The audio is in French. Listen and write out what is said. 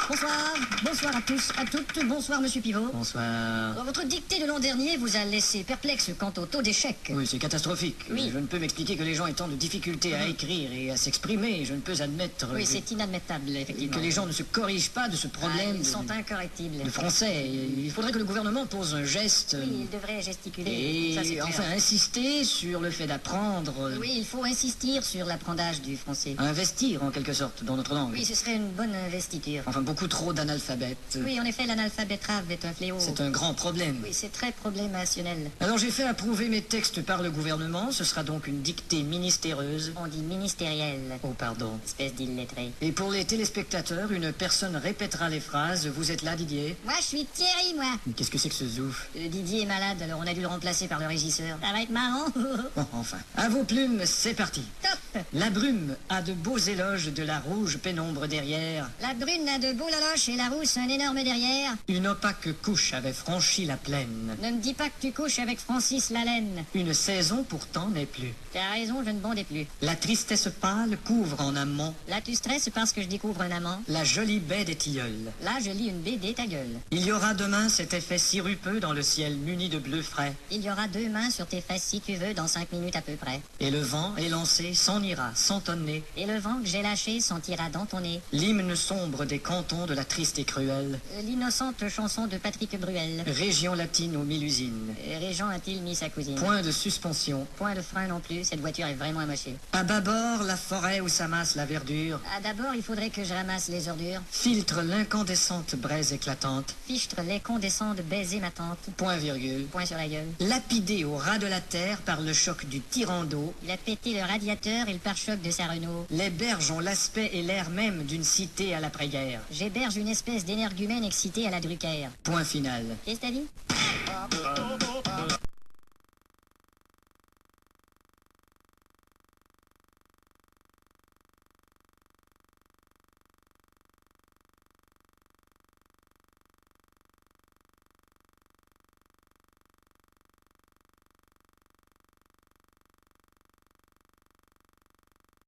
Bonsoir, bonsoir à tous, à toutes, bonsoir Monsieur Pivot. Bonsoir. Votre dictée de l'an dernier vous a laissé perplexe quant au taux d'échec. Oui, c'est catastrophique. Oui. Je ne peux m'expliquer que les gens aient tant de difficultés à écrire et à s'exprimer. Je ne peux admettre Oui, c'est inadmettable, effectivement. que les gens ne se corrigent pas de ce problème Ils sont de incorrectibles. français. Il faudrait que le gouvernement pose un geste Oui, il devrait gesticuler. et Ça, c'est clair. enfin insister sur le fait d'apprendre, Oui, il faut insister sur l'apprentissage du français. investir en quelque sorte dans notre langue. Oui, ce serait une bonne investiture. Enfin, beaucoup trop d'analphabètes. Oui, en effet, l'analphabétrave est un fléau. C'est un grand problème. Oui, c'est très problémationnel. Alors j'ai fait approuver mes textes par le gouvernement. Ce sera donc une dictée ministéreuse. On dit ministériel. Oh, pardon. Espèce d'illettré. Et pour les téléspectateurs, une personne répétera les phrases. Vous êtes là, Didier? Moi, je suis Thierry, moi. Qu'est-ce que c'est que ce zouf? Didier est malade, alors on a dû le remplacer par le régisseur. Ça va être marrant. Bon, enfin. À vos plumes, c'est parti. Top. La brume a de beaux éloges de la rouge pénombre derrière. La brune a de beaux laloches et la rousse un énorme derrière. Une opaque couche avait franchi la plaine. Ne me dis pas que tu couches avec Francis Lalaine. Une saison pourtant n'est plus. T'as raison, je ne bondais plus. La tristesse pâle couvre en amont Là, tu stresses parce que je découvre un amant. la jolie baie des tilleuls. Là, je lis une BD, ta gueule. Il y aura demain cet effet sirupeux dans le ciel muni de bleu frais. Il y aura 2 mains sur tes fesses si tu veux, dans 5 minutes à peu près. Et le vent élancé s'en ira sans tonner. Et le vent que j'ai lâché sentira dans ton nez. L'hymne sombre des cantons de la triste et cruelle L'innocente chanson de Patrick Bruel. région latine aux 1000 usines. Régent a-t-il mis sa cousine? Point de suspension. Point de frein non plus, cette voiture est vraiment amochée. À bâbord, la forêt où s'amasse la verdure Ah, d'abord, il faudrait que je ramasse les ordures. filtre l'incandescente braise éclatante. Fichtre les condescends de baiser ma tante. Point virgule. Point sur la gueule. Lapidé au ras de la terre par le choc du tyran d'eau, Il a pété le radiateur et le pare-choc de sa Renault. les berges ont l'aspect et l'air même d'une cité à l'après-guerre. J'héberge une espèce d'énergumène excitée à la Drucker. Point final. Qu'est-ce que t'as dit?